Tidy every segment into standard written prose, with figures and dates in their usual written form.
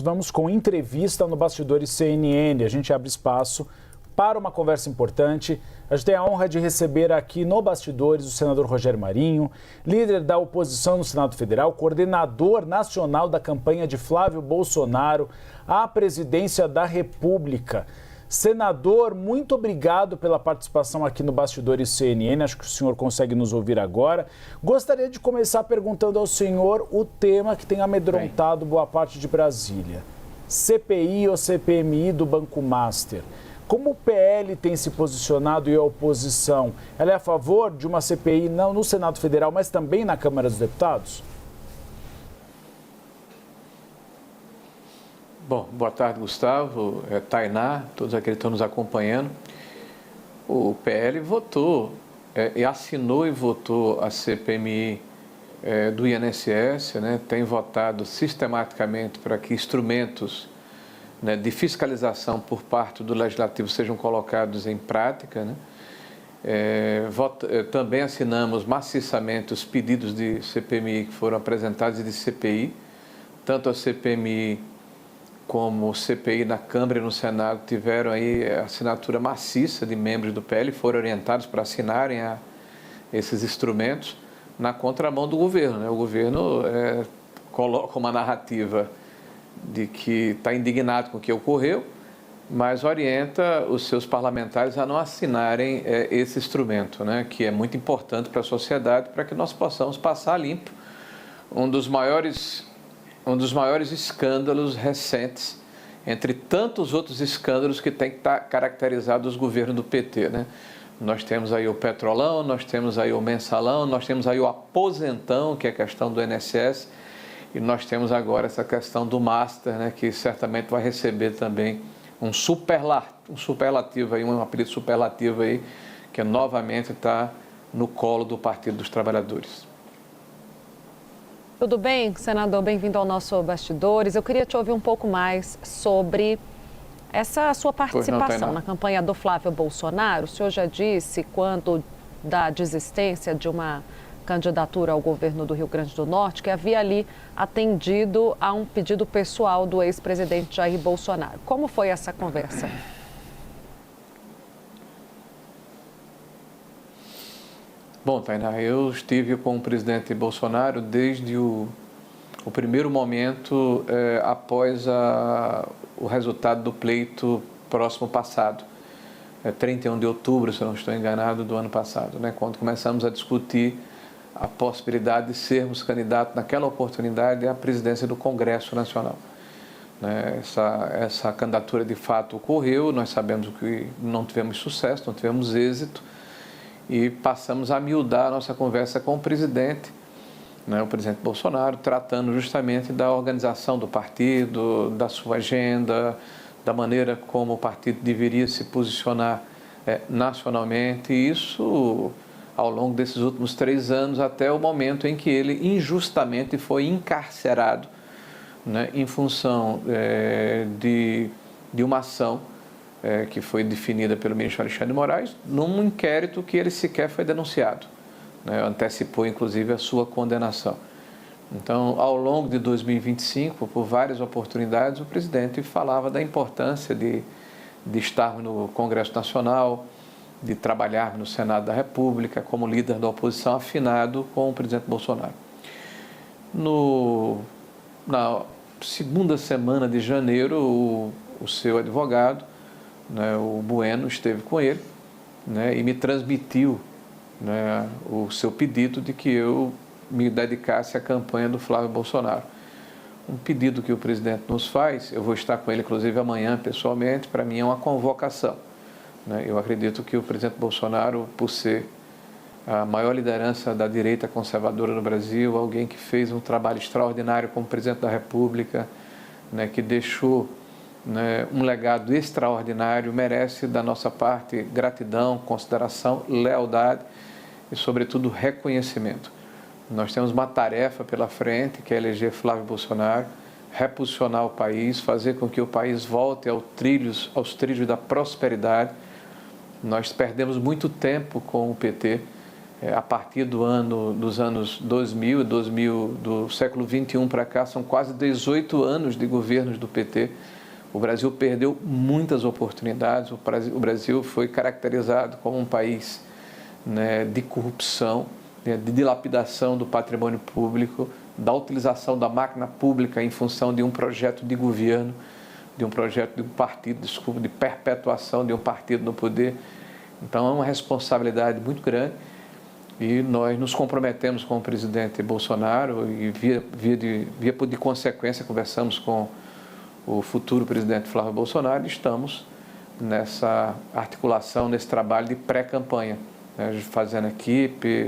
Vamos com entrevista no Bastidores CNN. A gente abre espaço para uma conversa importante. A gente tem a honra de receber aqui no Bastidores o senador Rogério Marinho, líder da oposição no Senado Federal, coordenador nacional da campanha de Flávio Bolsonaro à presidência da República. Senador, muito obrigado pela participação aqui no Bastidores CNN. Acho que o senhor consegue nos ouvir agora. Gostaria de começar perguntando ao senhor o tema que tem amedrontado boa parte de Brasília. CPI ou CPMI do Banco Master. Como o PL tem se posicionado e a oposição? Ela é a favor de uma CPI não no Senado Federal, mas também na Câmara dos Deputados? Bom, boa tarde, Gustavo, Tainá, todos aqueles que estão nos acompanhando. O PL votou, e assinou e votou a CPMI do INSS, né? Tem votado sistematicamente para que instrumentos, né, de fiscalização por parte do Legislativo sejam colocados em prática, né? Também assinamos maciçamente os pedidos de CPMI que foram apresentados e de CPI, tanto a CPMI como o CPI na Câmara e no Senado tiveram aí a assinatura maciça de membros do PL, foram orientados para assinarem esses instrumentos na contramão do governo, né? O governo coloca uma narrativa de que está indignado com o que ocorreu, mas orienta os seus parlamentares a não assinarem esse instrumento, né? Que é muito importante para a sociedade, para que nós possamos passar limpo um dos maiores escândalos recentes, entre tantos outros escândalos que têm que estar caracterizados os governos do PT, né? Nós temos aí o Petrolão, nós temos aí o Mensalão, nós temos aí o Aposentão, que é a questão do INSS, e nós temos agora essa questão do Master, né, que certamente vai receber também um superlativo aí, um apelido superlativo aí, que novamente está no colo do Partido dos Trabalhadores. Tudo bem, senador? Bem-vindo ao nosso Bastidores. Eu queria te ouvir um pouco mais sobre essa sua participação na campanha do Flávio Bolsonaro. O senhor já disse, quando da desistência de uma candidatura ao governo do Rio Grande do Norte, que havia ali atendido a um pedido pessoal do ex-presidente Jair Bolsonaro. Como foi essa conversa? Bom, Tainá, eu estive com o presidente Bolsonaro desde o primeiro momento após o resultado do pleito próximo passado, 31 de outubro, se eu não estou enganado, do ano passado, né, quando começamos a discutir a possibilidade de sermos candidatos, naquela oportunidade, à presidência do Congresso Nacional. Né, essa candidatura de fato ocorreu, nós sabemos que não tivemos sucesso, não tivemos êxito, e passamos a miudar a nossa conversa com o presidente, né, o presidente Bolsonaro, tratando justamente da organização do partido, da sua agenda, da maneira como o partido deveria se posicionar nacionalmente, e isso ao longo desses últimos 3 anos, até o momento em que ele injustamente foi encarcerado, né, em função de uma ação que foi definida pelo ministro Alexandre de Moraes, num inquérito que ele sequer foi denunciado, né, antecipou inclusive a sua condenação. Então, ao longo de 2025, por várias oportunidades, o presidente falava da importância de estarmos no Congresso Nacional, de trabalharmos no Senado da República, como líder da oposição afinado com o presidente Bolsonaro. Na segunda semana de janeiro, o seu advogado, né, o Bueno, esteve com ele, né, e me transmitiu, né, o seu pedido de que eu me dedicasse à campanha do Flávio Bolsonaro. Um pedido que o presidente nos faz, eu vou estar com ele inclusive amanhã pessoalmente, para mim é uma convocação. Né? Eu acredito que o presidente Bolsonaro, por ser a maior liderança da direita conservadora no Brasil, alguém que fez um trabalho extraordinário como presidente da República, né, que deixou, né, um legado extraordinário, merece da nossa parte gratidão, consideração, lealdade e, sobretudo, reconhecimento. Nós temos uma tarefa pela frente, que é eleger Flávio Bolsonaro, repulsionar o país, fazer com que o país volte aos trilhos da prosperidade. Nós perdemos muito tempo com o PT, a partir dos anos 2000, do século XXI para cá, são quase 18 anos de governos do PT. O Brasil perdeu muitas oportunidades, o Brasil foi caracterizado como um país, né, de corrupção, né, de dilapidação do patrimônio público, da utilização da máquina pública em função de um projeto de governo, de um projeto de um partido, de perpetuação de um partido no poder. Então é uma responsabilidade muito grande e nós nos comprometemos com o presidente Bolsonaro e via de consequência conversamos com o futuro presidente Flávio Bolsonaro e estamos nessa articulação, nesse trabalho de pré-campanha, né,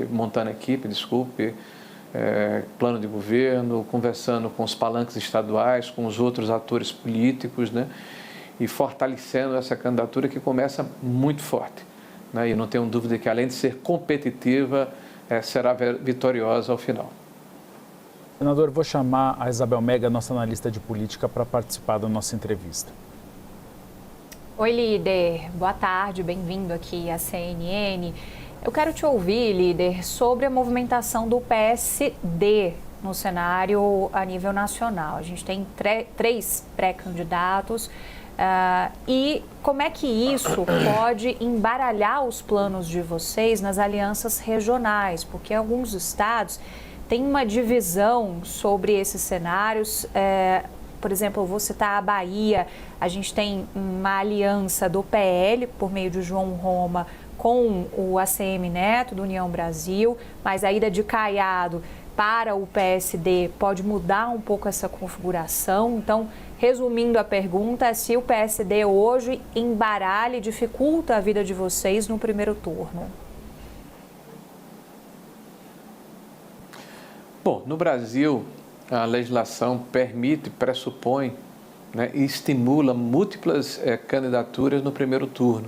montando equipe, plano de governo, conversando com os palanques estaduais, com os outros atores políticos, né, e fortalecendo essa candidatura que começa muito forte, né, e não tenho dúvida que, além de ser competitiva, será vitoriosa ao final. Senador, vou chamar a Isabel Mega, nossa analista de política, para participar da nossa entrevista. Oi, líder. Boa tarde, bem-vindo aqui à CNN. Eu quero te ouvir, líder, sobre a movimentação do PSD no cenário a nível nacional. A gente tem três pré-candidatos e como é que isso pode embaralhar os planos de vocês nas alianças regionais? Porque alguns estados têm uma divisão sobre esses cenários. Por exemplo, eu vou citar a Bahia, a gente tem uma aliança do PL, por meio de João Roma, com o ACM Neto, do União Brasil, mas a ida de Caiado para o PSD pode mudar um pouco essa configuração. Então, resumindo a pergunta, se o PSD hoje embaralha e dificulta a vida de vocês no primeiro turno. Bom, no Brasil, a legislação pressupõe, né, e estimula múltiplas candidaturas no primeiro turno.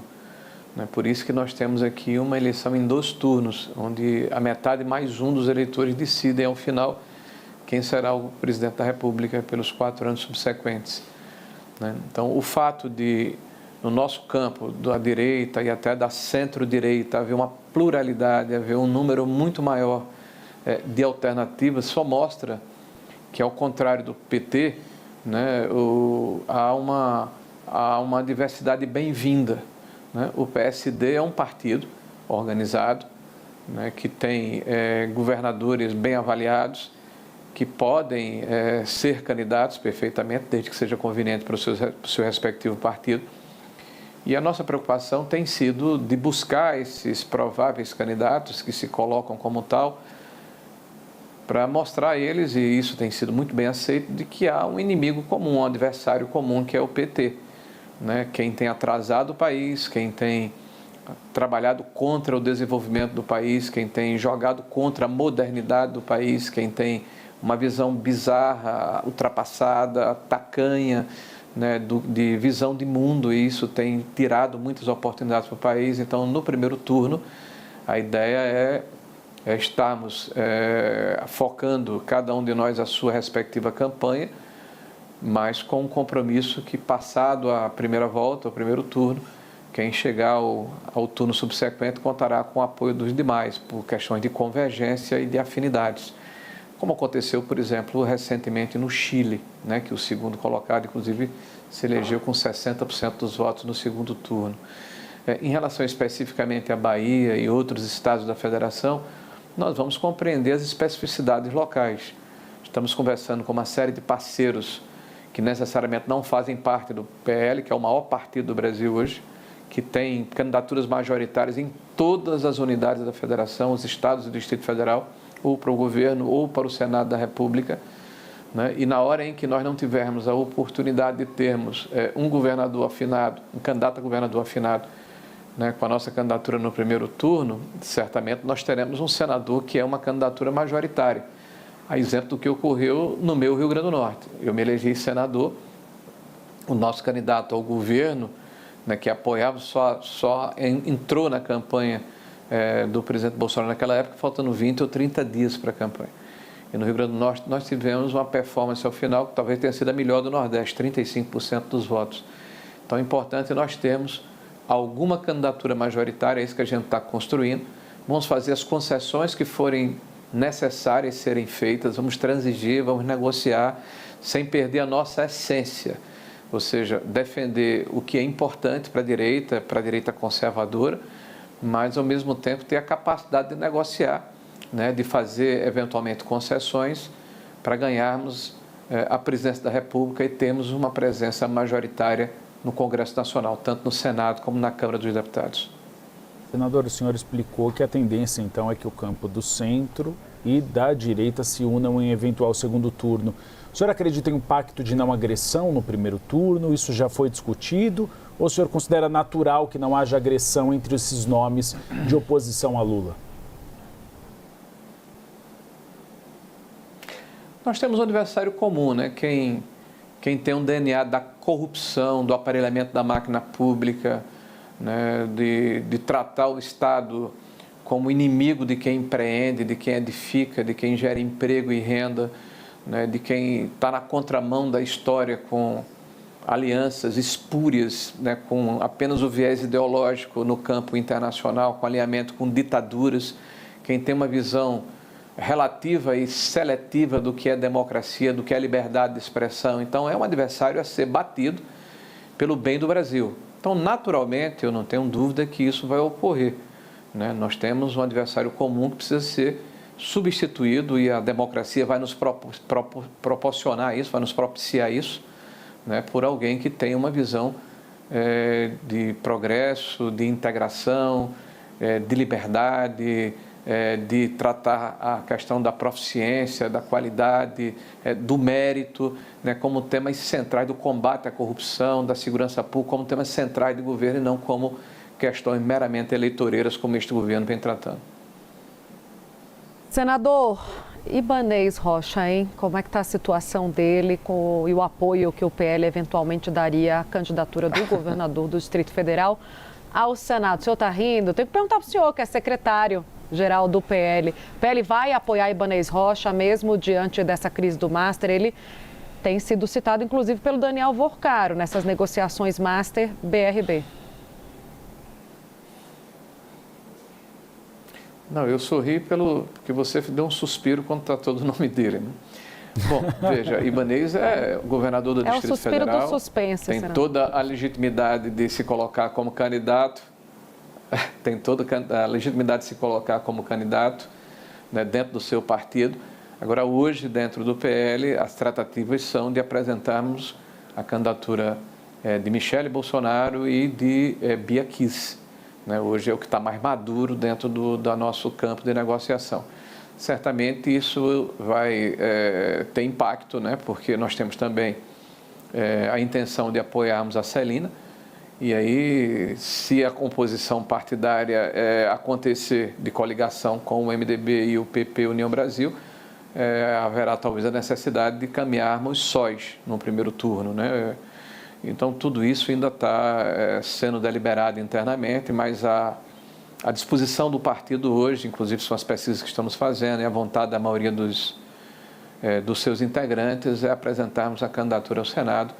Por isso que nós temos aqui uma eleição em 2 turnos, onde a metade mais um dos eleitores decidem ao final quem será o presidente da República pelos 4 anos subsequentes. Então, o fato de, no nosso campo, da direita e até da centro-direita, haver uma pluralidade, haver um número muito maior de alternativas, só mostra que, ao contrário do PT, né, há uma diversidade bem-vinda. O PSD é um partido organizado, né, que tem governadores bem avaliados, que podem ser candidatos perfeitamente, desde que seja conveniente para o seu respectivo partido. E a nossa preocupação tem sido de buscar esses prováveis candidatos que se colocam como tal, para mostrar a eles, e isso tem sido muito bem aceito, de que há um inimigo comum, um adversário comum, que é o PT. Quem tem atrasado o país, quem tem trabalhado contra o desenvolvimento do país, quem tem jogado contra a modernidade do país, quem tem uma visão bizarra, ultrapassada, tacanha, né, de visão de mundo, e isso tem tirado muitas oportunidades para o país. Então, no primeiro turno, a ideia é estarmos focando cada um de nós a sua respectiva campanha, mas com um compromisso que, passado a primeira volta, o primeiro turno, quem chegar ao turno subsequente contará com o apoio dos demais, por questões de convergência e de afinidades. Como aconteceu, por exemplo, recentemente no Chile, né, que o segundo colocado, inclusive, se elegeu com 60% dos votos no segundo turno. Em relação especificamente à Bahia e outros estados da federação, nós vamos compreender as especificidades locais. Estamos conversando com uma série de parceiros que necessariamente não fazem parte do PL, que é o maior partido do Brasil hoje, que tem candidaturas majoritárias em todas as unidades da federação, os estados e o Distrito Federal, ou para o governo ou para o Senado da República. E na hora em que nós não tivermos a oportunidade de termos um governador afinado, um candidato a governador afinado, com a nossa candidatura no primeiro turno, certamente nós teremos um senador que é uma candidatura majoritária. A exemplo do que ocorreu no meu Rio Grande do Norte. Eu me elegi senador, o nosso candidato ao governo, que apoiava, só entrou na campanha do presidente Bolsonaro naquela época, faltando 20 ou 30 dias para a campanha. E no Rio Grande do Norte nós tivemos uma performance ao final que talvez tenha sido a melhor do Nordeste, 35% dos votos. Então é importante nós termos alguma candidatura majoritária, é isso que a gente está construindo, vamos fazer as concessões que forem necessárias serem feitas, vamos transigir, vamos negociar, sem perder a nossa essência, ou seja, defender o que é importante para a direita conservadora, mas ao mesmo tempo ter a capacidade de negociar, né, de fazer eventualmente concessões para ganharmos a presidência da República e termos uma presença majoritária no Congresso Nacional, tanto no Senado como na Câmara dos Deputados. Senador, o senhor explicou que a tendência, então, é que o campo do centro e da direita se unam em eventual segundo turno. O senhor acredita em um pacto de não agressão no primeiro turno? Isso já foi discutido? Ou o senhor considera natural que não haja agressão entre esses nomes de oposição a Lula? Nós temos um adversário comum, né? Quem tem um DNA da corrupção, do aparelhamento da máquina pública, né? de tratar o Estado como inimigo de quem empreende, de quem edifica, de quem gera emprego e renda, né? De quem está na contramão da história com alianças espúrias, né? Com apenas o viés ideológico no campo internacional, com alinhamento com ditaduras, quem tem uma visão relativa e seletiva do que é democracia, do que é liberdade de expressão. Então, é um adversário a ser batido pelo bem do Brasil. Então, naturalmente, eu não tenho dúvida que isso vai ocorrer, né? Nós temos um adversário comum que precisa ser substituído e a democracia vai nos proporcionar isso, vai nos propiciar isso, né? Por alguém que tem uma visão de progresso, de integração, de liberdade, de tratar a questão da proficiência, da qualidade, do mérito, né, como temas centrais do combate à corrupção, da segurança pública, como temas centrais do governo e não como questões meramente eleitoreiras como este governo vem tratando. Senador Ibanez Rocha, hein? Como é que está a situação dele e o apoio que o PL eventualmente daria à candidatura do governador do Distrito Federal ao Senado? O senhor está rindo? Tenho que perguntar para o senhor, que é secretário-geral do PL. O PL vai apoiar Ibanez Rocha mesmo diante dessa crise do Master? Ele tem sido citado, inclusive, pelo Daniel Vorcaro nessas negociações Master-BRB. Não, eu sorri porque você deu um suspiro quando tratou do nome dele, né? Bom, veja, Ibanez é governador do Distrito Federal. É o suspiro do suspense, tem senador. Toda a legitimidade de se colocar como candidato, tem toda a legitimidade de se colocar como candidato, né, dentro do seu partido. Agora, hoje, dentro do PL, as tratativas são de apresentarmos a candidatura de Michele Bolsonaro e de Bia Kicis. Né? Hoje é o que está mais maduro dentro do nosso campo de negociação. Certamente isso vai ter impacto, né? Porque nós temos também a intenção de apoiarmos a Celina, e aí, se a composição partidária acontecer de coligação com o MDB e o PP União Brasil, haverá talvez a necessidade de caminharmos sós no primeiro turno, né? Então, tudo isso ainda está sendo deliberado internamente, mas a disposição do partido hoje, inclusive são as pesquisas que estamos fazendo, e a vontade da maioria dos seus integrantes é apresentarmos a candidatura ao Senado,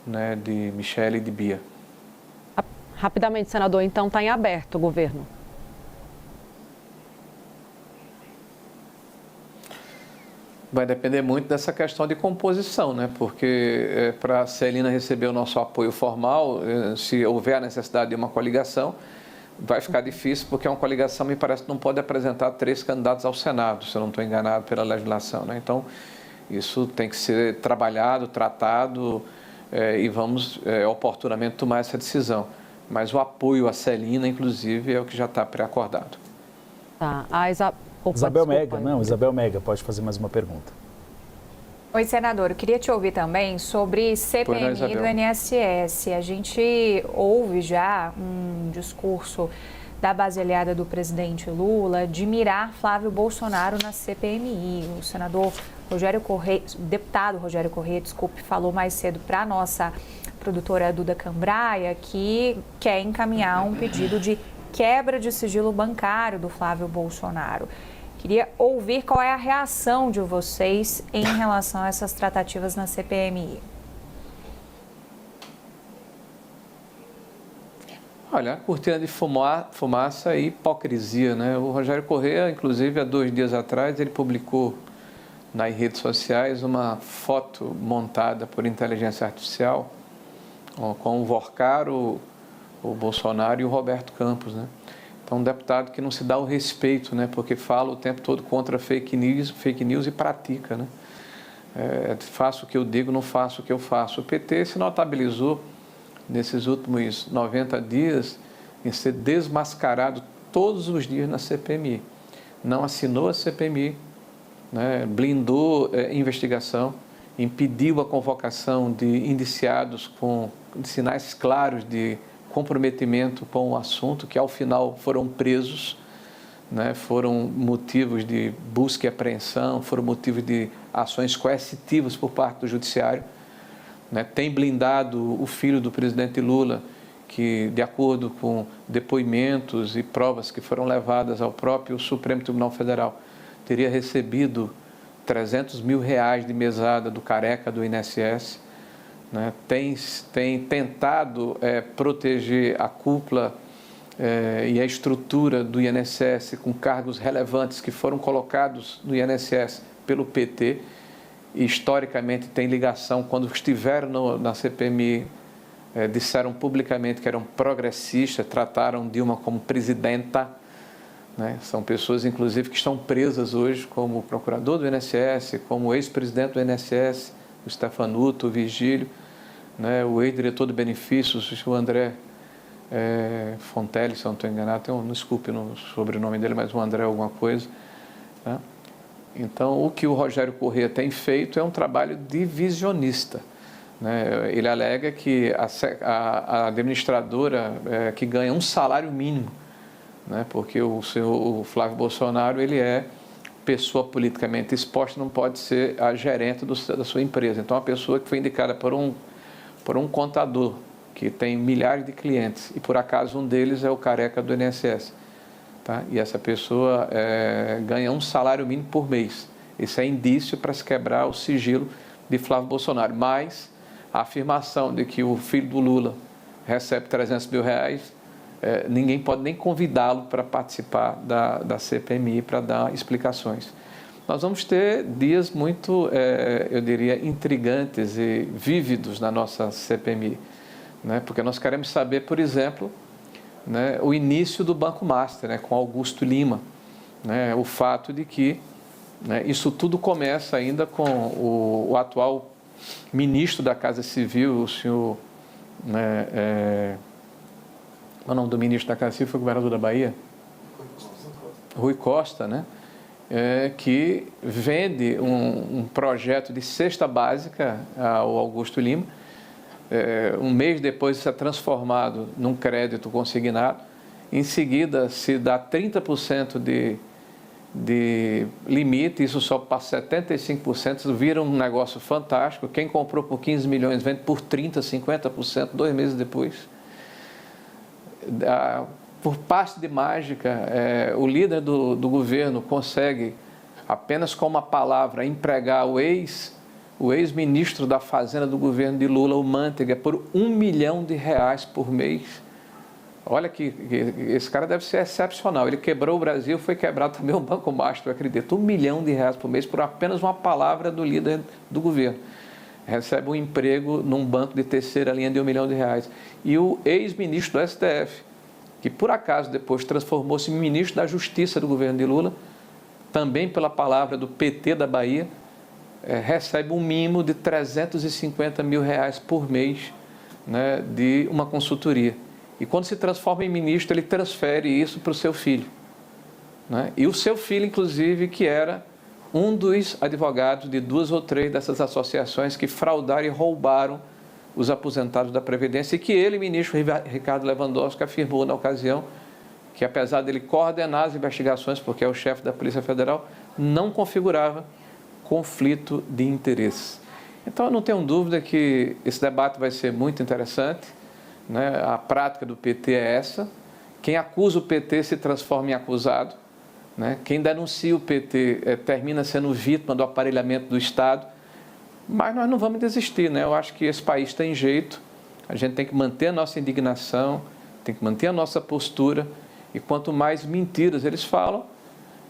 né, de Michele e de Bia. Rapidamente, senador, então está em aberto o governo? Vai depender muito dessa questão de composição, né? Porque para a Celina receber o nosso apoio formal, se houver a necessidade de uma coligação, vai ficar difícil, porque uma coligação, me parece, não pode apresentar 3 candidatos ao Senado, se eu não estou enganado pela legislação, né? Então, isso tem que ser trabalhado, tratado, e vamos oportunamente tomar essa decisão. Mas o apoio à Celina, inclusive, é o que já está pré-acordado. Tá. Isabel Mega, Isabel Mega, pode fazer mais uma pergunta. Oi, senador, eu queria te ouvir também sobre CPMI do INSS. A gente ouve já um discurso da base aliada do presidente Lula de mirar Flávio Bolsonaro na CPMI. O senador Rogério Correia, deputado Rogério Correia, falou mais cedo para a nossa produtora Duda Cambraia que quer encaminhar um pedido de quebra de sigilo bancário do Flávio Bolsonaro. Queria ouvir qual é a reação de vocês em relação a essas tratativas na CPMI. Olha, a cortina de fumaça e hipocrisia, né? O Rogério Corrêa, inclusive, há 2 dias atrás, ele publicou nas redes sociais uma foto montada por inteligência artificial com o Vorcaro, o Bolsonaro e o Roberto Campos, né? Então, um deputado que não se dá o respeito, né? Porque fala o tempo todo contra fake news e pratica, né? Faço o que eu digo, não faço o que eu faço. O PT se notabilizou nesses últimos 90 dias em ser desmascarado todos os dias na CPMI. Não assinou a CPMI, né? Blindou investigação, impediu a convocação de indiciados com sinais claros de comprometimento com o assunto, que ao final foram presos, né? Foram motivos de busca e apreensão, foram motivos de ações coercitivas por parte do Judiciário, né? Tem blindado o filho do presidente Lula, que, de acordo com depoimentos e provas que foram levadas ao próprio Supremo Tribunal Federal, teria recebido R$300 mil de mesada do careca do INSS, né? Tem tentado proteger a cúpula e a estrutura do INSS com cargos relevantes que foram colocados no INSS pelo PT, e historicamente tem ligação, quando estiveram na CPMI, disseram publicamente que eram progressistas, trataram Dilma como presidenta, né? São pessoas, inclusive, que estão presas hoje, como o procurador do INSS, como o ex-presidente do INSS, o Stefanuto, o Vigílio, né? O ex-diretor de benefícios, o André Fontelli, se eu não estou enganado, não desculpe no sobrenome dele, mas o André alguma coisa, né? Então, o que o Rogério Corrêa tem feito é um trabalho divisionista, né? Ele alega que a administradora que ganha um salário mínimo, né? Porque o Flávio Bolsonaro, ele é pessoa politicamente exposta, não pode ser a gerente da sua empresa. Então, a pessoa que foi indicada por um contador que tem milhares de clientes, e por acaso um deles é o careca do INSS. Tá? E essa pessoa ganha um salário mínimo por mês. Isso é indício para se quebrar o sigilo de Flávio Bolsonaro. Mas a afirmação de que o filho do Lula recebe R$300 mil, ninguém pode nem convidá-lo para participar da CPMI para dar explicações. Nós vamos ter dias muito, eu diria, intrigantes e vívidos na nossa CPMI, né? Porque nós queremos saber, por exemplo, né, o início do Banco Master, né, com Augusto Lima, né, o fato de que, né, isso tudo começa ainda com o atual ministro da Casa Civil, o senhor, né, o nome do ministro da Casa Civil foi o governador da Bahia? Rui Costa, né, que vende um projeto de cesta básica ao Augusto Lima. Um mês depois isso é transformado num crédito consignado, em seguida se dá 30% de limite, isso sobe para 75%, isso vira um negócio fantástico. Quem comprou por 15 milhões vende por 30%, 50%, 2 meses depois. Por passe de mágica, o líder do governo consegue, apenas com uma palavra, empregar o ex-ministro da Fazenda do governo de Lula, o Manteiga, por R$1 milhão por mês. Olha que esse cara deve ser excepcional. Ele quebrou o Brasil, foi quebrado também o Banco Master, eu acredito. R$1 milhão por mês por apenas uma palavra do líder do governo. Recebe um emprego num banco de terceira linha de R$1 milhão. E o ex-ministro do STF, que por acaso depois transformou-se em ministro da Justiça do governo de Lula, também pela palavra do PT da Bahia, recebe um mimo de R$350 mil por mês, né, de uma consultoria. E quando se transforma em ministro, ele transfere isso para o seu filho, né? E o seu filho, inclusive, que era um dos advogados de 2 ou 3 dessas associações que fraudaram e roubaram os aposentados da Previdência, e que ele, ministro Ricardo Lewandowski, afirmou na ocasião que, apesar dele coordenar as investigações, porque é o chefe da Polícia Federal, não configurava conflito de interesse. Então, eu não tenho dúvida que esse debate vai ser muito interessante, né? A prática do PT é essa. Quem acusa o PT se transforma em acusado, né? Quem denuncia o PT termina sendo vítima do aparelhamento do Estado. Mas nós não vamos desistir, né? Eu acho que esse país tem jeito, a gente tem que manter a nossa indignação, tem que manter a nossa postura, e quanto mais mentiras eles falam,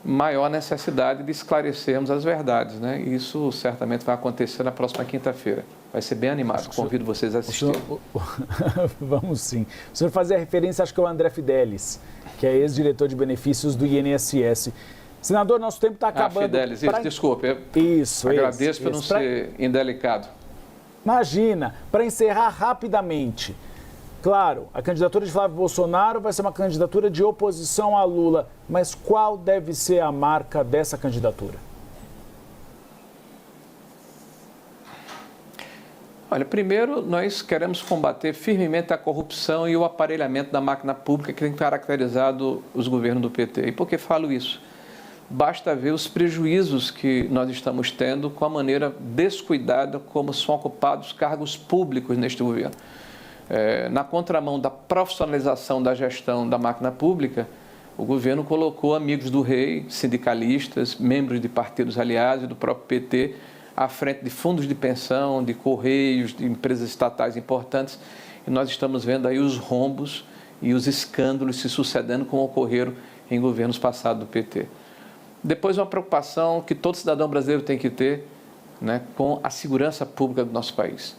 maior a necessidade de esclarecermos as verdades, né? E isso certamente vai acontecer na próxima quinta-feira. Vai ser bem animado, convido vocês a assistirem. Vamos sim. O senhor fazia referência, acho que ao André Fidelis, que é ex-diretor de benefícios do INSS. Senador, nosso tempo está acabando. Fidelis, isso, desculpe. Isso, agradeço por não ser indelicado. Imagina, para encerrar rapidamente. Claro, a candidatura de Flávio Bolsonaro vai ser uma candidatura de oposição a Lula, mas qual deve ser a marca dessa candidatura? Olha, primeiro nós queremos combater firmemente a corrupção e o aparelhamento da máquina pública que tem caracterizado os governos do PT. E por que falo isso? Basta ver os prejuízos que nós estamos tendo com a maneira descuidada como são ocupados cargos públicos neste governo. Na contramão da profissionalização da gestão da máquina pública, o governo colocou amigos do rei, sindicalistas, membros de partidos aliados e do próprio PT à frente de fundos de pensão, de correios, de empresas estatais importantes, e nós estamos vendo aí os rombos e os escândalos se sucedendo como ocorreram em governos passados do PT. Depois, uma preocupação que todo cidadão brasileiro tem que ter, né, com a segurança pública do nosso país.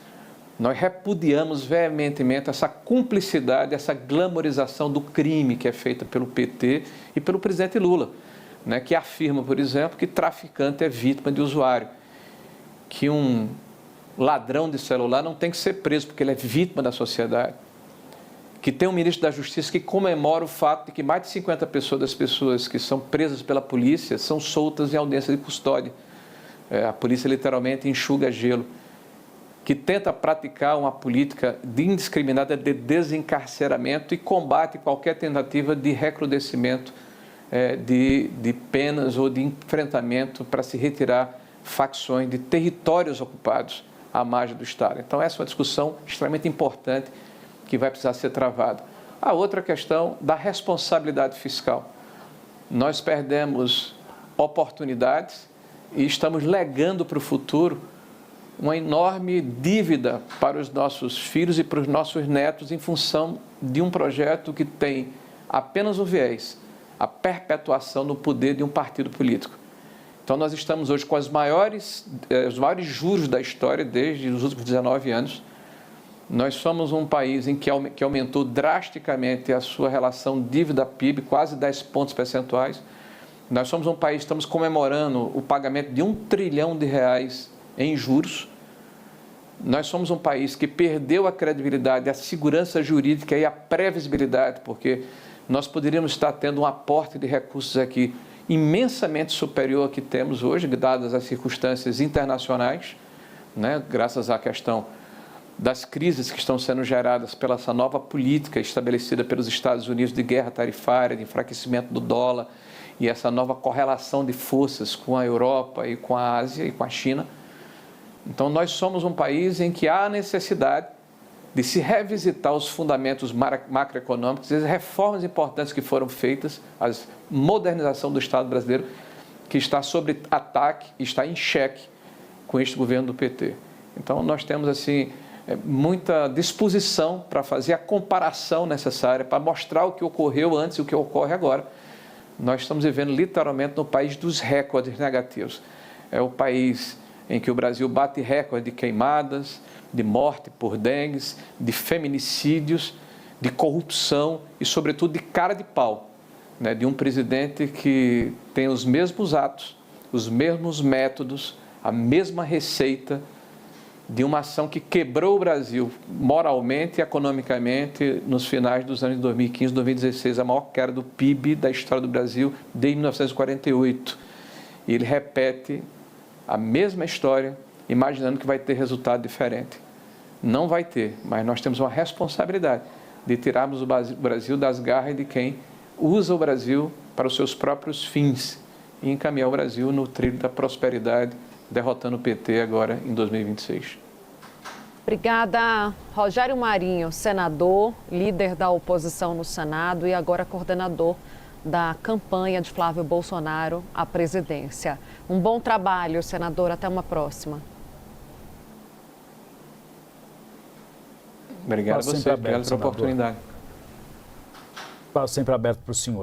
Nós repudiamos veementemente essa cumplicidade, essa glamorização do crime que é feita pelo PT e pelo presidente Lula, né, que afirma, por exemplo, que traficante é vítima de usuário, que um ladrão de celular não tem que ser preso porque ele é vítima da sociedade, que tem um ministro da Justiça que comemora o fato de que mais de 50% das pessoas que são presas pela polícia são soltas em audiência de custódia. A polícia literalmente enxuga gelo, que tenta praticar uma política indiscriminada de desencarceramento e combate qualquer tentativa de recrudescimento de penas ou de enfrentamento para se retirar facções de territórios ocupados à margem do Estado. Então, essa é uma discussão extremamente importante que vai precisar ser travada. A outra questão da responsabilidade fiscal. Nós perdemos oportunidades e estamos legando para o futuro uma enorme dívida para os nossos filhos e para os nossos netos em função de um projeto que tem apenas um viés, a perpetuação no poder de um partido político. Então, nós estamos hoje com os maiores juros da história desde os últimos 19 anos. Nós somos um país em que aumentou drasticamente a sua relação dívida-PIB, quase 10 pontos percentuais. Nós somos um país que estamos comemorando o pagamento de R$1 trilhão em juros. Nós somos um país que perdeu a credibilidade, a segurança jurídica e a previsibilidade, porque nós poderíamos estar tendo um aporte de recursos aqui imensamente superior ao que temos hoje, dadas as circunstâncias internacionais, né, graças à questão das crises que estão sendo geradas pela essa nova política estabelecida pelos Estados Unidos de guerra tarifária, de enfraquecimento do dólar e essa nova correlação de forças com a Europa e com a Ásia e com a China. Então, nós somos um país em que há necessidade de se revisitar os fundamentos macroeconômicos, as reformas importantes que foram feitas, a modernização do Estado brasileiro, que está sob ataque, está em xeque com este governo do PT. Então, nós temos, assim, muita disposição para fazer a comparação necessária, para mostrar o que ocorreu antes e o que ocorre agora. Nós estamos vivendo literalmente no país dos recordes negativos. É o país em que o Brasil bate recorde de queimadas, de morte por dengues, de feminicídios, de corrupção e, sobretudo, de cara de pau, né, de um presidente que tem os mesmos atos, os mesmos métodos, a mesma receita de uma ação que quebrou o Brasil moralmente e economicamente nos finais dos anos de 2015 e 2016, a maior queda do PIB da história do Brasil desde 1948. E ele repete a mesma história, imaginando que vai ter resultado diferente. Não vai ter, mas nós temos uma responsabilidade de tirarmos o Brasil das garras de quem usa o Brasil para os seus próprios fins e encaminhar o Brasil no trilho da prosperidade, derrotando o PT agora em 2026. Obrigada, Rogério Marinho, senador, líder da oposição no Senado e agora coordenador da campanha de Flávio Bolsonaro à presidência. Um bom trabalho, senador. Até uma próxima. Obrigado a você pela oportunidade. Espaço sempre aberto para o senhor.